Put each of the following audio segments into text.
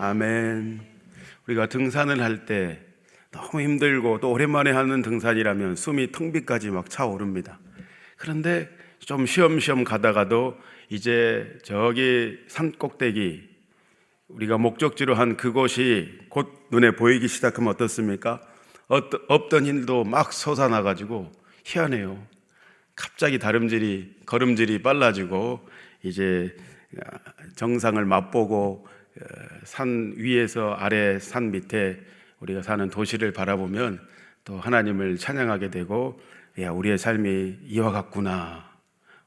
아멘. 우리가 등산을 할 때 너무 힘들고 또 오랜만에 하는 등산이라면 숨이 텅 비까지 막 차오릅니다. 그런데 좀 쉬엄쉬엄 가다가도 이제 저기 산 꼭대기, 우리가 목적지로 한 그곳이 곧 눈에 보이기 시작하면 어떻습니까? 없던 힘도 막 솟아나가지고 희한해요. 갑자기 걸음질이 빨라지고 이제 정상을 맛보고 산 위에서 아래 산 밑에 우리가 사는 도시를 바라보면 또 하나님을 찬양하게 되고, 야, 우리의 삶이 이와 같구나.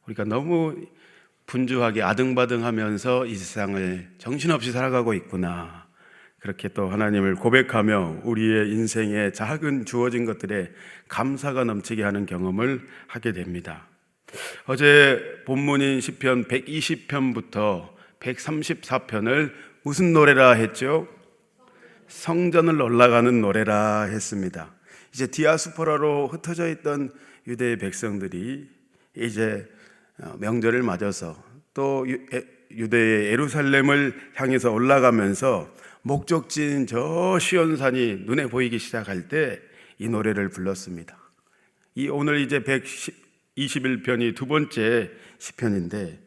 우리가 너무 분주하게 아등바등하면서 이 세상을 정신없이 살아가고 있구나. 그렇게 또 하나님을 고백하며 우리의 인생에 작은 주어진 것들에 감사가 넘치게 하는 경험을 하게 됩니다. 어제 본문인 시편 120편부터 134편을 무슨 노래라 했죠? 성전을 올라가는 노래라 했습니다. 이제 디아스포라로 흩어져 있던 유대의 백성들이 이제 명절을 맞아서 또 유대의 예루살렘을 향해서 올라가면서 목적지인 저 시온산이 눈에 보이기 시작할 때 이 노래를 불렀습니다. 오늘 이제 121편이 두 번째 시편인데,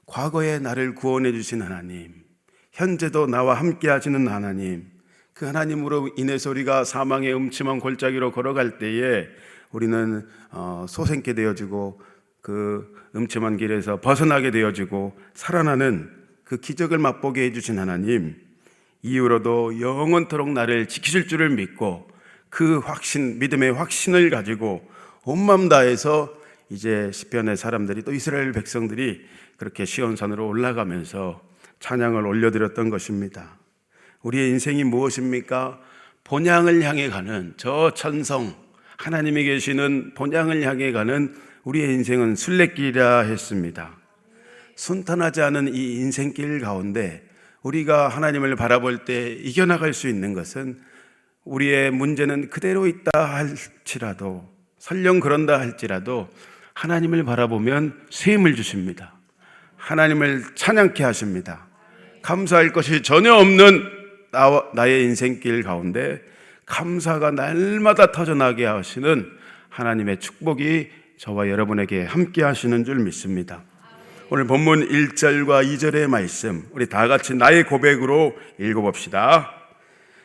과거에 나를 구원해 주신 하나님, 현재도 나와 함께 하시는 하나님, 그 하나님으로 인해서 우리가 사망의 음침한 골짜기로 걸어갈 때에 우리는 소생케 되어지고 그 음침한 길에서 벗어나게 되어지고 살아나는 그 기적을 맛보게 해주신 하나님, 이후로도 영원토록 나를 지키실 줄을 믿고 그 믿음의 확신을 가지고 온 마음 다해서 이제 시편의 사람들이, 또 이스라엘 백성들이 그렇게 시온산으로 올라가면서 찬양을 올려드렸던 것입니다. 우리의 인생이 무엇입니까? 본향을 향해 가는 저 천성, 하나님이 계시는 본향을 향해 가는 우리의 인생은 순례길이라 했습니다. 순탄하지 않은 이 인생길 가운데 우리가 하나님을 바라볼 때 이겨나갈 수 있는 것은, 우리의 문제는 그대로 있다 할지라도, 설령 그런다 할지라도 하나님을 바라보면 쉼을 주십니다. 하나님을 찬양케 하십니다. 감사할 것이 전혀 없는 나의 인생길 가운데 감사가 날마다 터져나게 하시는 하나님의 축복이 저와 여러분에게 함께 하시는 줄 믿습니다. 오늘 본문 1절과 2절의 말씀, 우리 다 같이 나의 고백으로 읽어봅시다.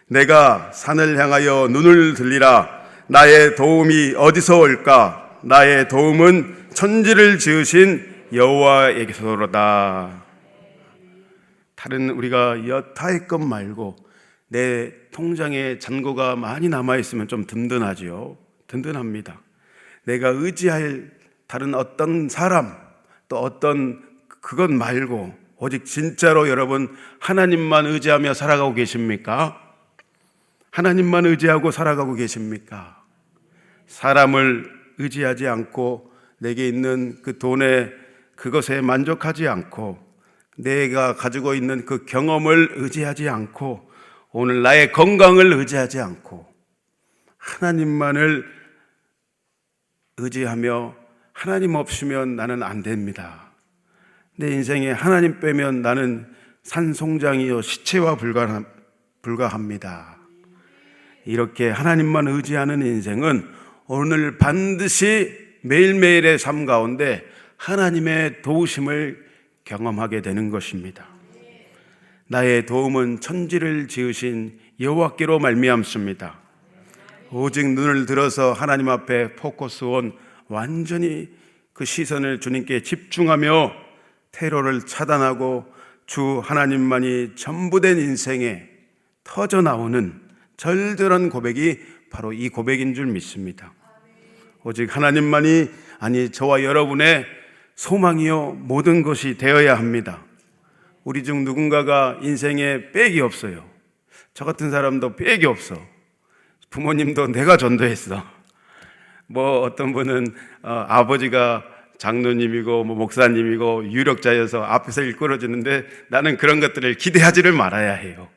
내가 산을 향하여 눈을 들리라. 나의 도움이 어디서 올까? 나의 도움은 천지를 지으신 여호와에게서로다. 다른 우리가 여타의 것 말고 내 통장에 잔고가 많이 남아있으면 좀 든든하지요. 든든합니다. 내가 의지할 다른 어떤 사람, 또 어떤 그것 말고 오직 진짜로 여러분 하나님만 의지하며 살아가고 계십니까? 하나님만 의지하고 살아가고 계십니까? 사람을 의지하지 않고 내게 있는 그 돈에 그것에 만족하지 않고 내가 가지고 있는 그 경험을 의지하지 않고 오늘 나의 건강을 의지하지 않고 하나님만을 의지하며, 하나님 없으면 나는 안 됩니다. 내 인생에 하나님 빼면 나는 산송장이요 시체와 불과합니다. 이렇게 하나님만 의지하는 인생은 오늘 반드시 매일매일의 삶 가운데 하나님의 도우심을 경험하게 되는 것입니다. 나의 도움은 천지를 지으신 여호와께로 말미암습니다. 오직 눈을 들어서 하나님 앞에 포커스 온, 완전히 그 시선을 주님께 집중하며 테러를 차단하고 주 하나님만이 전부된 인생에 터져나오는 절절한 고백이 바로 이 고백인 줄 믿습니다. 오직 하나님만이, 아니 저와 여러분의 소망이요 모든 것이 되어야 합니다. 우리 중 누군가가 인생에 빽이 없어요. 저 같은 사람도 빽이 없어. 부모님도 내가 전도했어. 어떤 분은 아버지가 장로님이고 목사님이고 유력자여서 앞에서 이끌어주는데 나는 그런 것들을 기대하지를 말아야 해요.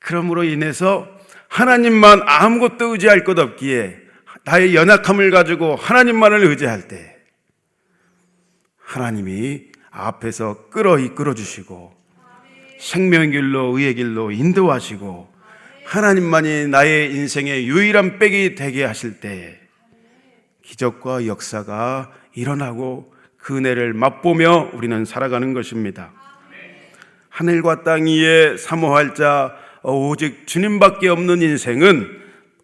그러므로 인해서 하나님만 아무것도 의지할 것 없기에 나의 연약함을 가지고 하나님만을 의지할 때 하나님이 앞에서 이끌어 주시고 생명의 길로 의의 길로 인도하시고 하나님만이 나의 인생의 유일한 백이 되게 하실 때 기적과 역사가 일어나고 그 은혜를 맛보며 우리는 살아가는 것입니다. 하늘과 땅 위에 사모할 자 오직 주님밖에 없는 인생은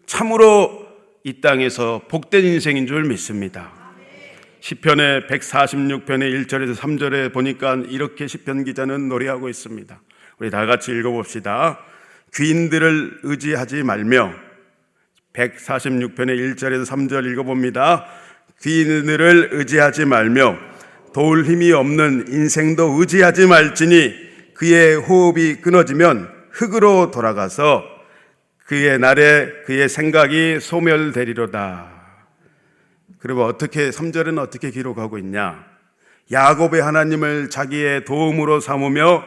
참으로 이 땅에서 복된 인생인 줄 믿습니다. 시편의 146편의 1절에서 3절에 보니까 이렇게 시편 기자는 노래하고 있습니다. 우리 다 같이 읽어봅시다. 귀인들을 의지하지 말며, 146편의 1절에서 3절 읽어봅니다. 귀인들을 의지하지 말며 도울 힘이 없는 인생도 의지하지 말지니 그의 호흡이 끊어지면 흙으로 돌아가서 그의 날에 그의 생각이 소멸되리로다. 그리고 어떻게 3절은 어떻게 기록하고 있냐? 야곱의 하나님을 자기의 도움으로 삼으며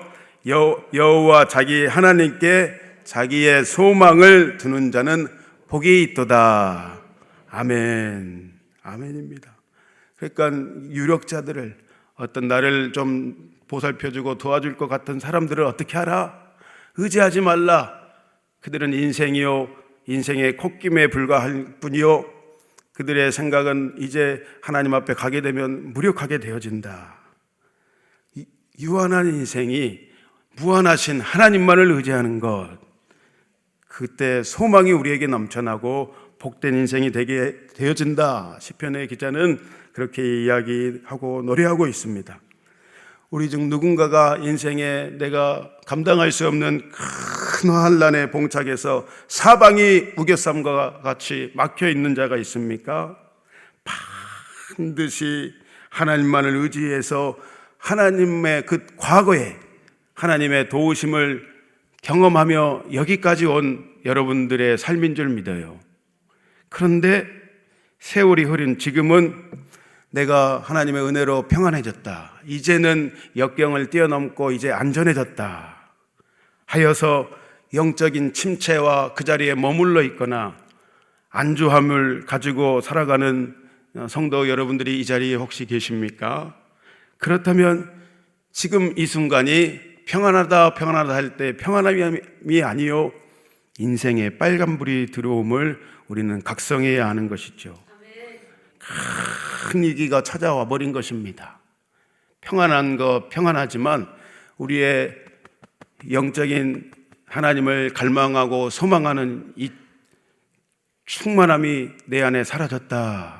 여호와 자기 하나님께 자기의 소망을 두는 자는 복이 있도다. 아멘. 아멘입니다. 그러니까 유력자들을, 어떤 나를 좀 보살펴주고 도와줄 것 같은 사람들을 어떻게 하라? 의지하지 말라. 그들은 인생의 콧김에 불과할 뿐이요, 그들의 생각은 이제 하나님 앞에 가게 되면 무력하게 되어진다. 유한한 인생이 무한하신 하나님만을 의지하는 것, 그때 소망이 우리에게 넘쳐나고 복된 인생이 되게 되어진다. 시편의 기자는 그렇게 이야기하고 노래하고 있습니다. 우리 중 누군가가 인생에 내가 감당할 수 없는 큰 환난에 봉착해서 사방이 우겨쌈과 같이 막혀 있는 자가 있습니까? 반드시 하나님만을 의지해서 하나님의 그 과거에 하나님의 도우심을 경험하며 여기까지 온 여러분들의 삶인 줄 믿어요. 그런데 세월이 흐른 지금은 내가 하나님의 은혜로 평안해졌다, 이제는 역경을 뛰어넘고 이제 안전해졌다 하여서 영적인 침체와 그 자리에 머물러 있거나 안주함을 가지고 살아가는 성도 여러분들이 이 자리에 혹시 계십니까? 그렇다면 지금 이 순간이 평안하다 할 때 평안함이 아니요, 인생에 빨간불이 들어옴을 우리는 각성해야 하는 것이죠. 큰 위기가 찾아와 버린 것입니다. 평안한 거 평안하지만 우리의 영적인 하나님을 갈망하고 소망하는 이 충만함이 내 안에 사라졌다.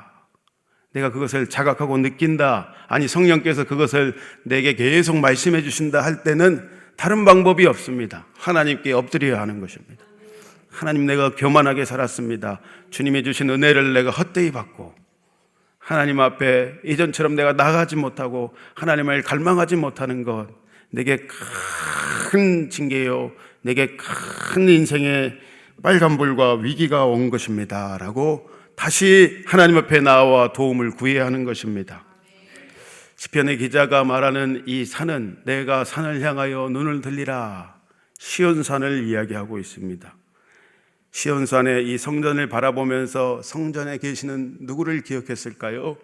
내가 그것을 자각하고 느낀다. 아니, 성령께서 그것을 내게 계속 말씀해 주신다 할 때는 다른 방법이 없습니다. 하나님께 엎드려야 하는 것입니다. 하나님, 내가 교만하게 살았습니다. 주님이 주신 은혜를 내가 헛되이 받고 하나님 앞에 이전처럼 내가 나가지 못하고 하나님을 갈망하지 못하는 것, 내게 큰 징계요, 내게 큰 인생의 빨간불과 위기가 온 것입니다 라고 다시 하나님 앞에 나와 도움을 구해야 하는 것입니다. 시편의 기자가 말하는 이 산은 내가 산을 향하여 눈을 들리라, 시온산을 이야기하고 있습니다. 시온산의 이 성전을 바라보면서 성전에 계시는 누구를 기억했을까요?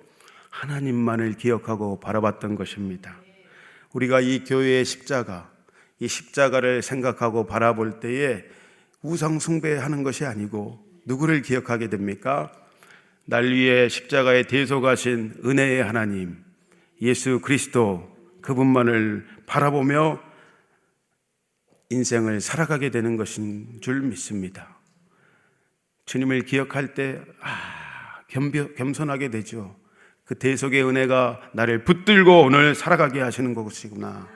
하나님만을 기억하고 바라봤던 것입니다. 우리가 이 교회의 십자가, 이 십자가를 생각하고 바라볼 때에 우상 숭배하는 것이 아니고 누구를 기억하게 됩니까? 날 위해 십자가에 대속하신 은혜의 하나님 예수 그리스도, 그분만을 바라보며 인생을 살아가게 되는 것인 줄 믿습니다. 주님을 기억할 때 겸손하게 되죠. 그 대속의 은혜가 나를 붙들고 오늘 살아가게 하시는 것이구나.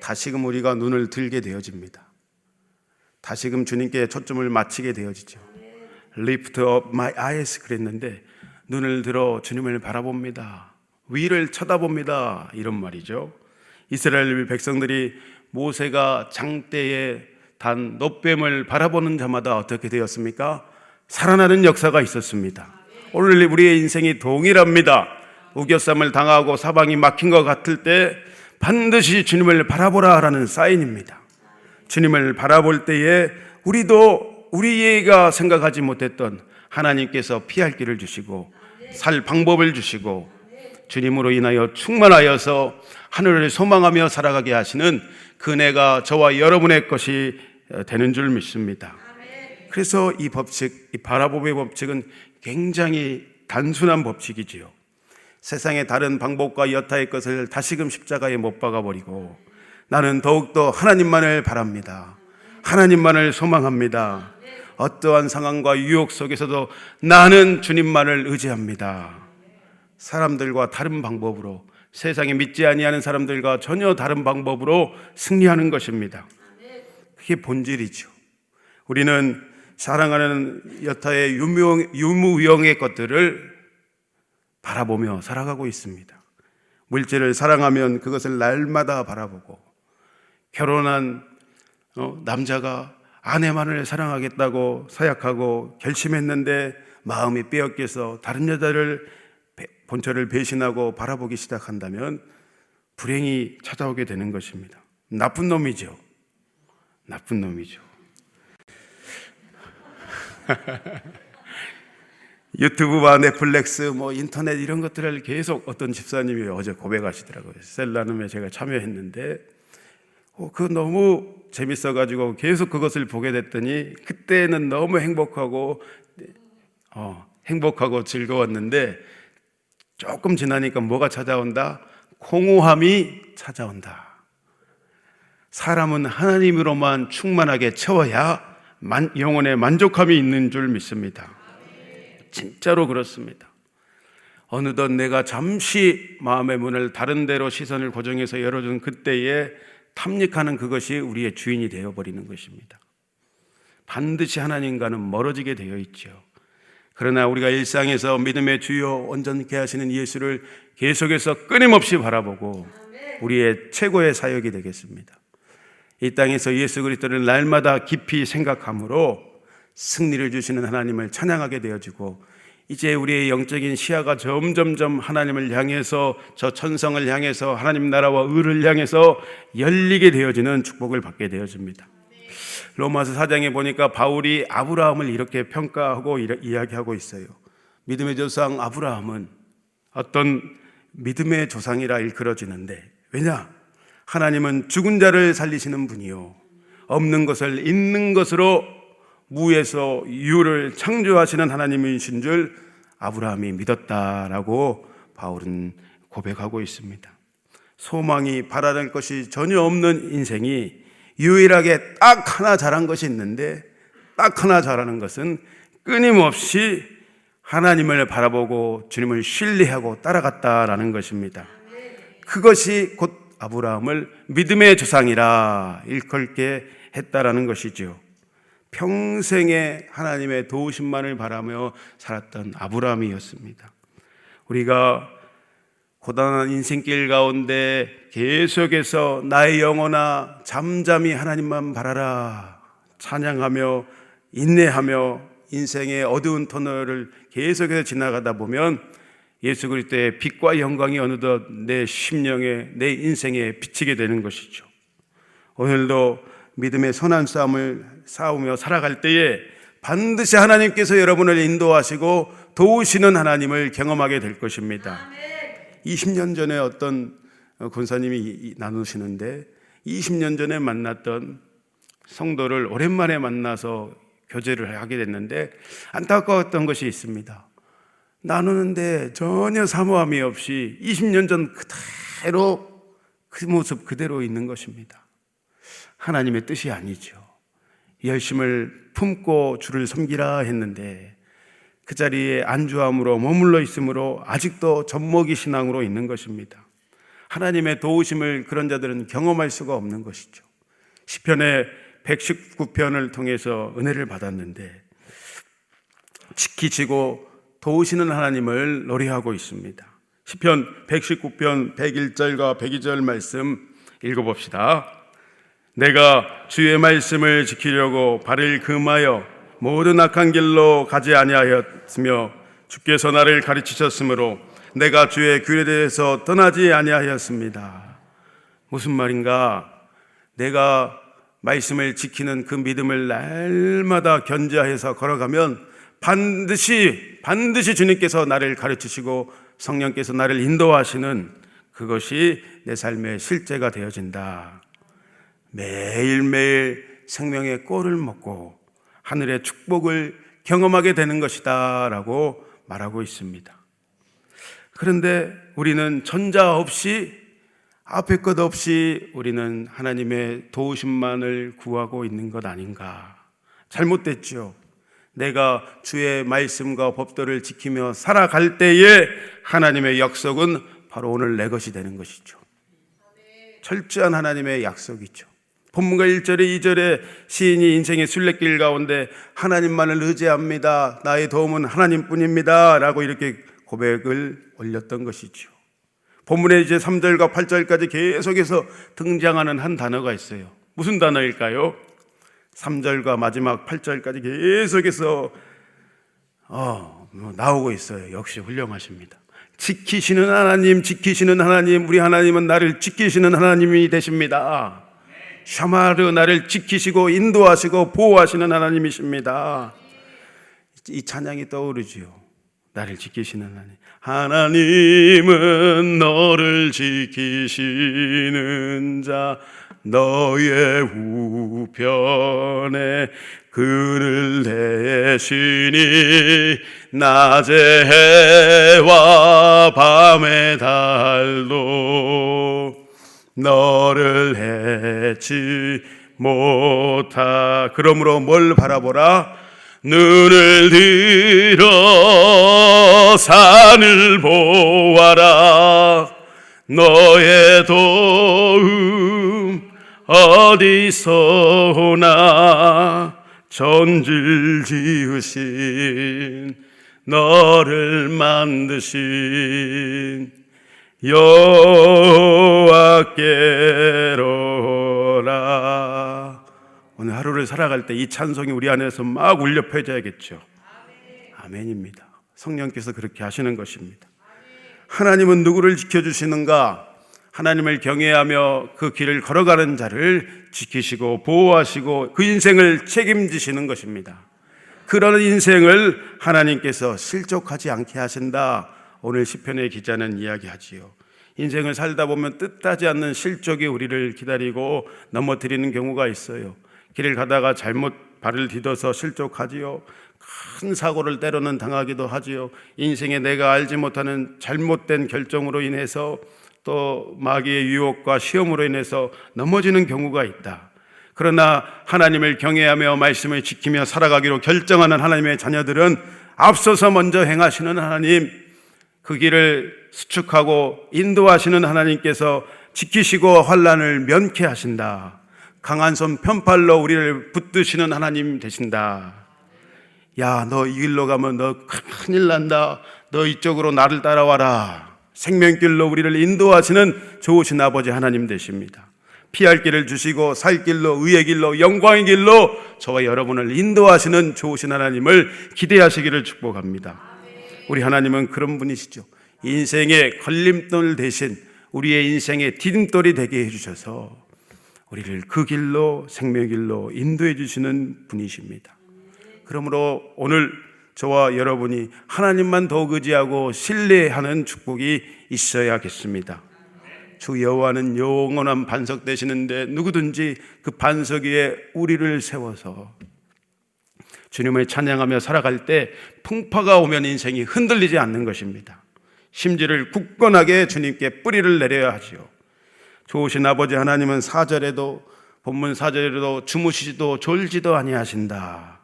다시금 우리가 눈을 들게 되어집니다. 다시금 주님께 초점을 맞추게 되어지죠. Lift up my eyes 그랬는데 눈을 들어 주님을 바라봅니다. 위를 쳐다봅니다. 이런 말이죠. 이스라엘 백성들이 모세가 장대에 단 놋뱀을 바라보는 자마다 어떻게 되었습니까? 살아나는 역사가 있었습니다. 오늘 우리의 인생이 동일합니다. 우겨쌈을 당하고 사방이 막힌 것 같을 때 반드시 주님을 바라보라 라는 사인입니다. 주님을 바라볼 때에 우리가 생각하지 못했던 하나님께서 피할 길을 주시고 살 방법을 주시고 주님으로 인하여 충만하여서 하늘을 소망하며 살아가게 하시는 그 은혜가 저와 여러분의 것이 되는 줄 믿습니다. 그래서 이 법칙, 이 바라봄의 법칙은 굉장히 단순한 법칙이지요. 세상의 다른 방법과 여타의 것을 다시금 십자가에 못 박아버리고 나는 더욱더 하나님만을 바랍니다. 하나님만을 소망합니다. 어떠한 상황과 유혹 속에서도 나는 주님만을 의지합니다. 사람들과 다른 방법으로, 세상에 믿지 아니하는 사람들과 전혀 다른 방법으로 승리하는 것입니다. 그게 본질이죠. 우리는 사랑하는 여타의 유무영의 것들을 바라보며 살아가고 있습니다. 물질을 사랑하면 그것을 날마다 바라보고, 결혼한 남자가 아내만을 사랑하겠다고 서약하고 결심했는데 마음이 빼앗겨서 다른 여자를 본처를 배신하고 바라보기 시작한다면 불행이 찾아오게 되는 것입니다. 나쁜 놈이죠. 나쁜 놈이죠. 유튜브와 넷플릭스, 인터넷 이런 것들을 계속 어떤 집사님이 어제 고백하시더라고요. 셀라눔에 제가 참여했는데 그거 너무 재밌어가지고 계속 그것을 보게 됐더니 그때는 너무 행복하고 즐거웠는데 조금 지나니까 뭐가 찾아온다? 공허함이 찾아온다. 사람은 하나님으로만 충만하게 채워야 영혼의 만족함이 있는 줄 믿습니다. 진짜로 그렇습니다. 어느덧 내가 잠시 마음의 문을 다른 데로 시선을 고정해서 열어준 그때에 탐닉하는 그것이 우리의 주인이 되어버리는 것입니다. 반드시 하나님과는 멀어지게 되어 있죠. 그러나 우리가 일상에서 믿음의 주요 온전케 하시는 예수를 계속해서 끊임없이 바라보고 우리의 최고의 사역이 되겠습니다. 이 땅에서 예수 그리스도를 날마다 깊이 생각함으로 승리를 주시는 하나님을 찬양하게 되어지고, 이제 우리의 영적인 시야가 점점점 하나님을 향해서, 저 천성을 향해서, 하나님 나라와 의를 향해서 열리게 되어지는 축복을 받게 되어집니다. 로마서 4장에 보니까 바울이 아브라함을 이렇게 평가하고 이야기하고 있어요. 믿음의 조상 아브라함은 어떤 믿음의 조상이라 일컬어지는데, 왜냐? 하나님은 죽은 자를 살리시는 분이요, 없는 것을 있는 것으로 무에서 유를 창조하시는 하나님이신 줄 아브라함이 믿었다라고 바울은 고백하고 있습니다. 소망이 바라는 것이 전혀 없는 인생이 유일하게 딱 하나 잘한 것이 있는데, 딱 하나 잘하는 것은 끊임없이 하나님을 바라보고 주님을 신뢰하고 따라갔다라는 것입니다. 그것이 곧 아브라함을 믿음의 조상이라 일컬게 했다라는 것이죠. 평생에 하나님의 도우심만을 바라며 살았던 아브라함이었습니다. 우리가 고단한 인생길 가운데 계속해서 나의 영혼아 잠잠히 하나님만 바라라 찬양하며 인내하며 인생의 어두운 터널을 계속해서 지나가다 보면 예수 그리스도의 빛과 영광이 어느덧 내 심령에, 내 인생에 비치게 되는 것이죠. 오늘도 믿음의 선한 싸움을 싸우며 살아갈 때에 반드시 하나님께서 여러분을 인도하시고 도우시는 하나님을 경험하게 될 것입니다. 20년 전에 어떤 권사님이 나누시는데, 20년 전에 만났던 성도를 오랜만에 만나서 교제를 하게 됐는데 안타까웠던 것이 있습니다. 나누는데 전혀 사모함이 없이 20년 전 그대로 그 모습 그대로 있는 것입니다. 하나님의 뜻이 아니죠. 열심을 품고 주를 섬기라 했는데 그 자리에 안주함으로 머물러 있으므로 아직도 젖먹이 신앙으로 있는 것입니다. 하나님의 도우심을 그런 자들은 경험할 수가 없는 것이죠. 시편의 119편을 통해서 은혜를 받았는데 지키시고 도우시는 하나님을 노래하고 있습니다. 시편 119편 101절과 102절 말씀 읽어봅시다. 내가 주의 말씀을 지키려고 발을 금하여 모든 악한 길로 가지 아니하였으며 주께서 나를 가르치셨으므로 내가 주의 규례에 대해서 떠나지 아니하였습니다. 무슨 말인가? 내가 말씀을 지키는 그 믿음을 날마다 견지하여서 걸어가면 반드시 주님께서 나를 가르치시고 성령께서 나를 인도하시는 그것이 내 삶의 실제가 되어진다. 매일매일 생명의 꼴을 먹고 하늘의 축복을 경험하게 되는 것이다 라고 말하고 있습니다. 그런데 우리는 전자 없이, 앞에 것 없이 우리는 하나님의 도우심만을 구하고 있는 것 아닌가. 잘못됐죠. 내가 주의 말씀과 법도를 지키며 살아갈 때에 하나님의 약속은 바로 오늘 내 것이 되는 것이죠. 철저한 하나님의 약속이죠. 본문과 1절에 2절에 시인이 인생의 순례길 가운데 하나님만을 의지합니다. 나의 도움은 하나님뿐입니다 라고 이렇게 고백을 올렸던 것이죠. 본문에 이제 3절과 8절까지 계속해서 등장하는 한 단어가 있어요. 무슨 단어일까요? 3절과 마지막 8절까지 계속해서 나오고 있어요. 역시 훌륭하십니다. 지키시는 하나님, 지키시는 하나님, 우리 하나님은 나를 지키시는 하나님이 되십니다. 샤마르, 나를 지키시고 인도하시고 보호하시는 하나님이십니다. 이 찬양이 떠오르지요. 나를 지키시는 하나님. 하나님은 너를 지키시는 자, 너의 우편에 그를 대시니 낮의 해와 밤의 달도 너를 해치 못하. 그러므로 뭘 바라보라? 눈을 들어 산을 보아라. 너의 도움 어디서 오나. 전질 지으신 너를 만드신 여호와께로라. 오늘 하루를 살아갈 때 이 찬송이 우리 안에서 막 울려 퍼져야겠죠. 아멘입니다. 성령께서 그렇게 하시는 것입니다. 하나님은 누구를 지켜주시는가? 하나님을 경외하며 그 길을 걸어가는 자를 지키시고 보호하시고 그 인생을 책임지시는 것입니다. 그런 인생을 하나님께서 실족하지 않게 하신다. 오늘 시편의 기자는 이야기하지요. 인생을 살다 보면 뜻하지 않는 실족이 우리를 기다리고 넘어뜨리는 경우가 있어요. 길을 가다가 잘못 발을 디뎌서 실족하지요. 큰 사고를 때로는 당하기도 하지요. 인생에 내가 알지 못하는 잘못된 결정으로 인해서 또 마귀의 유혹과 시험으로 인해서 넘어지는 경우가 있다. 그러나 하나님을 경외하며 말씀을 지키며 살아가기로 결정하는 하나님의 자녀들은 앞서서 먼저 행하시는 하나님, 그 길을 수축하고 인도하시는 하나님께서 지키시고 환난을 면케 하신다. 강한 손 편팔로 우리를 붙드시는 하나님 되신다. 야, 너 이 길로 가면 너 큰일 난다. 너 이쪽으로 나를 따라와라. 생명길로 우리를 인도하시는 좋으신 아버지 하나님 되십니다. 피할 길을 주시고 살 길로, 의의 길로, 영광의 길로 저와 여러분을 인도하시는 좋으신 하나님을 기대하시기를 축복합니다. 우리 하나님은 그런 분이시죠. 인생의 걸림돌 대신 우리의 인생의 디딤돌이 되게 해주셔서 우리를 그 길로, 생명의 길로 인도해 주시는 분이십니다. 그러므로 오늘 저와 여러분이 하나님만 더욱 의지하고 신뢰하는 축복이 있어야겠습니다. 주 여호와는 영원한 반석 되시는데 누구든지 그 반석 위에 우리를 세워서 주님을 찬양하며 살아갈 때 풍파가 오면 인생이 흔들리지 않는 것입니다. 심지를 굳건하게 주님께 뿌리를 내려야 하지요. 좋으신 아버지 하나님은 4절에도, 본문 4절에도 주무시지도 졸지도 아니하신다.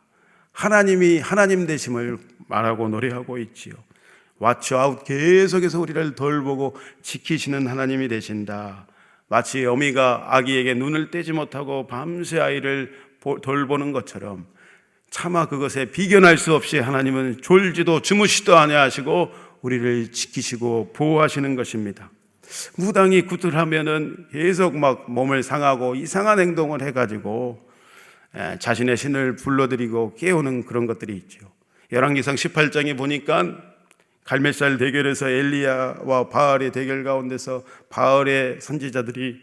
하나님이 하나님 되심을 말하고 노래하고 있지요. 왓츠 아웃, 계속해서 우리를 돌보고 지키시는 하나님이 되신다. 마치 어미가 아기에게 눈을 떼지 못하고 밤새 아이를 돌보는 것처럼 차마 그것에 비견할 수 없이 하나님은 졸지도 주무시도 아니하시고 우리를 지키시고 보호하시는 것입니다. 무당이 구슬하면은 계속 막 몸을 상하고 이상한 행동을 해가지고 자신의 신을 불러들이고 깨우는 그런 것들이 있죠. 열왕기상 18장에 보니까 갈멜살 대결에서 엘리야와 바알의 대결 가운데서 바알의 선지자들이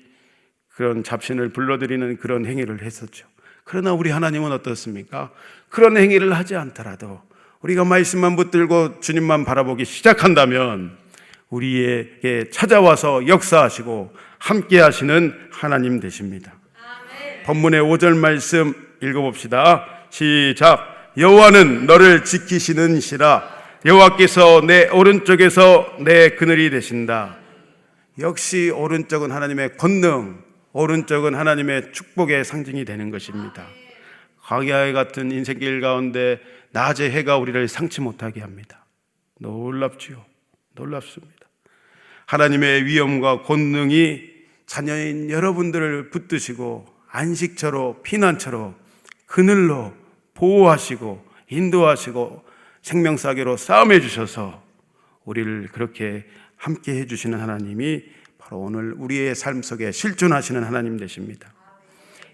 그런 잡신을 불러들이는 그런 행위를 했었죠. 그러나 우리 하나님은 어떻습니까? 그런 행위를 하지 않더라도 우리가 말씀만 붙들고 주님만 바라보기 시작한다면 우리에게 찾아와서 역사하시고 함께 하시는 하나님 되십니다. 본문의 5절 말씀 읽어봅시다. 시작. 여호와는 너를 지키시는 시라. 여호와께서 내 오른쪽에서 내 그늘이 되신다. 역시 오른쪽은 하나님의 권능, 오른쪽은 하나님의 축복의 상징이 되는 것입니다. 광야 같은 인생길 가운데 낮의 해가 우리를 상치 못하게 합니다. 놀랍지요. 놀랍습니다. 하나님의 위엄과 권능이 자녀인 여러분들을 붙드시고 안식처로, 피난처로, 그늘로 보호하시고 인도하시고 생명사계로 싸움해 주셔서 우리를 그렇게 함께 해주시는 하나님이 바로 오늘 우리의 삶 속에 실존하시는 하나님 되십니다.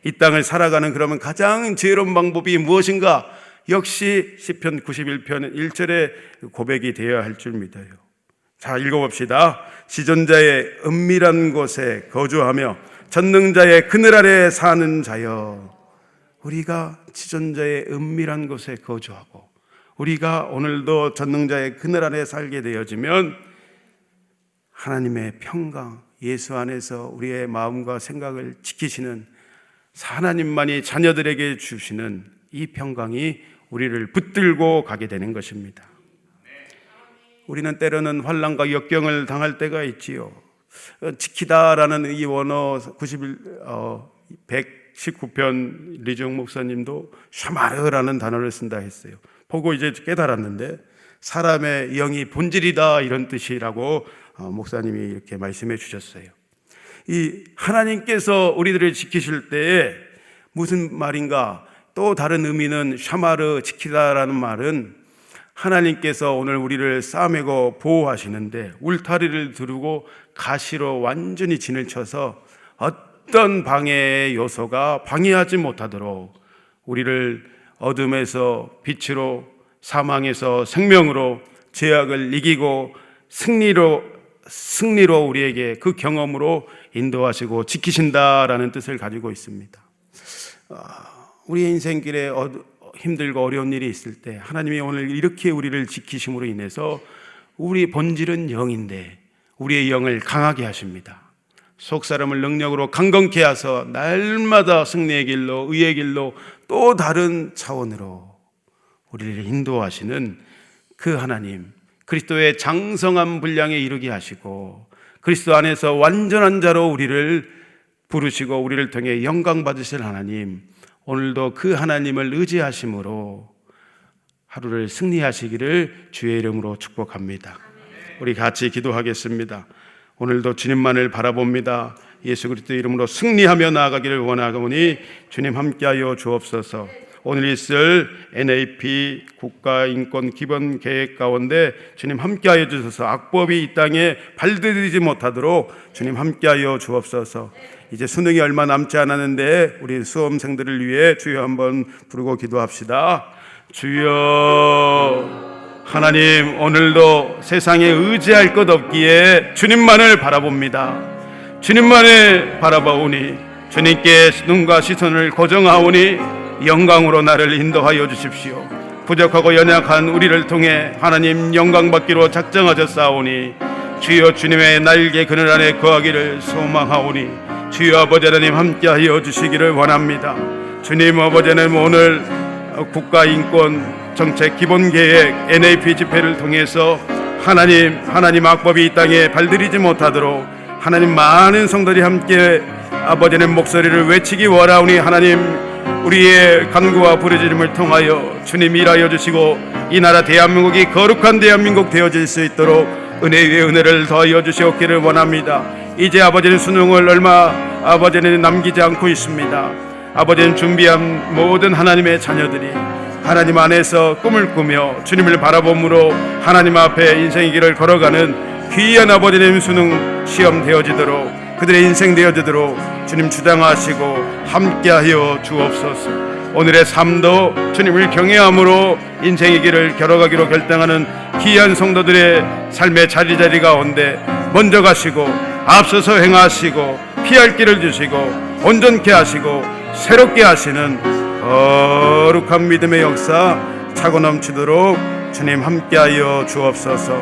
이 땅을 살아가는 그러면 가장 지혜로운 방법이 무엇인가? 역시 시편 91편 1절의 고백이 되어야 할 줄 믿어요. 자, 읽어봅시다. 지존자의 은밀한 곳에 거주하며 전능자의 그늘 아래 사는 자여. 우리가 지존자의 은밀한 곳에 거주하고 우리가 오늘도 전능자의 그늘 아래 살게 되어지면 하나님의 평강, 예수 안에서 우리의 마음과 생각을 지키시는 하나님만이 자녀들에게 주시는 이 평강이 우리를 붙들고 가게 되는 것입니다. 우리는 때로는 환난과 역경을 당할 때가 있지요. 지키다라는 이 원어 119편 리종 목사님도 샤마르라는 단어를 쓴다 했어요. 보고 이제 깨달았는데 사람의 영이 본질이다 이런 뜻이라고 목사님이 이렇게 말씀해 주셨어요. 이 하나님께서 우리들을 지키실 때에 무슨 말인가? 또 다른 의미는 샤마르 지키다라는 말은 하나님께서 오늘 우리를 싸매고 보호하시는데 울타리를 두르고 가시로 완전히 진을 쳐서 어떤 방해의 요소가 방해하지 못하도록 우리를 어둠에서 빛으로, 사망에서 생명으로, 죄악을 이기고 승리로 우리에게 그 경험으로 인도하시고 지키신다라는 뜻을 가지고 있습니다. 우리의 인생길에 힘들고 어려운 일이 있을 때 하나님이 오늘 이렇게 우리를 지키심으로 인해서 우리 본질은 영인데 우리의 영을 강하게 하십니다. 속사람을 능력으로 강건케 하셔서 날마다 승리의 길로, 의의 길로, 또 다른 차원으로 우리를 인도하시는 그 하나님, 그리스도의 장성한 분량에 이르게 하시고 그리스도 안에서 완전한 자로 우리를 부르시고 우리를 통해 영광 받으실 하나님, 오늘도 그 하나님을 의지하심으로 하루를 승리하시기를 주의 이름으로 축복합니다. 우리 같이 기도하겠습니다. 오늘도 주님만을 바라봅니다. 예수 그리스도 이름으로 승리하며 나아가기를 원하오니 주님 함께하여 주옵소서. 오늘 있을 NAP 국가인권기본계획 가운데 주님 함께하여 주셔서 악법이 이 땅에 발들이지 못하도록 주님 함께하여 주옵소서. 이제 수능이 얼마 남지 않았는데 우리 수험생들을 위해 주여 한번 부르고 기도합시다. 주여, 하나님 오늘도 세상에 의지할 것 없기에 주님만을 바라봅니다. 주님만을 바라보오니 주님께 눈과 시선을 고정하오니 영광으로 나를 인도하여 주십시오. 부족하고 연약한 우리를 통해 하나님 영광 받기로 작정하셨사오니 주여 주님의 날개 그늘 안에 거하기를 소망하오니 주여 아버지 하나님 함께하여 주시기를 원합니다. 주님 아버지 하나님 오늘 국가인권 정책 기본계획 NAP 집회를 통해서 하나님 악법이 이 땅에 발들이지 못하도록 하나님 많은 성도들이 함께 아버지 하나님 목소리를 외치기 원하오니 하나님 우리의 간구와 부르짖음을 통하여 주님 일하여 주시고 이 나라 대한민국이 거룩한 대한민국 되어질 수 있도록 은혜 위에 은혜를 더하여 주시옵기를 원합니다. 이제 아버지는 수능을 얼마 아버지는 남기지 않고 있습니다. 아버지는 준비한 모든 하나님의 자녀들이 하나님 안에서 꿈을 꾸며 주님을 바라봄으로 하나님 앞에 인생의 길을 걸어가는 귀한 아버지님 수능 시험 되어지도록 그들의 인생 되어지도록 주님 주장하시고 함께하여 주옵소서. 오늘의 삶도 주님을 경외함으로 인생의 길을 걸어가기로 결정하는 귀한 성도들의 삶의 자리 가운데 먼저 가시고 앞서서 행하시고 피할 길을 주시고 온전케 하시고 새롭게 하시는 거룩한 믿음의 역사 차고 넘치도록 주님 함께하여 주옵소서.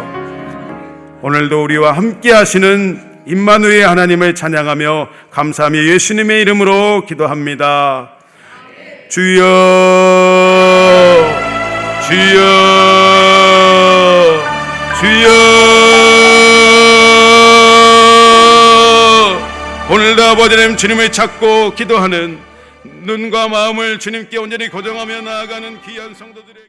오늘도 우리와 함께 하시는 임마누엘 하나님을 찬양하며 감사하며 예수님의 이름으로 기도합니다. 주여 주여 주여. 오늘도 아버지 하나님 주님을 찾고 기도하는 눈과 마음을 주님께 온전히 고정하며 나아가는 귀한 성도들의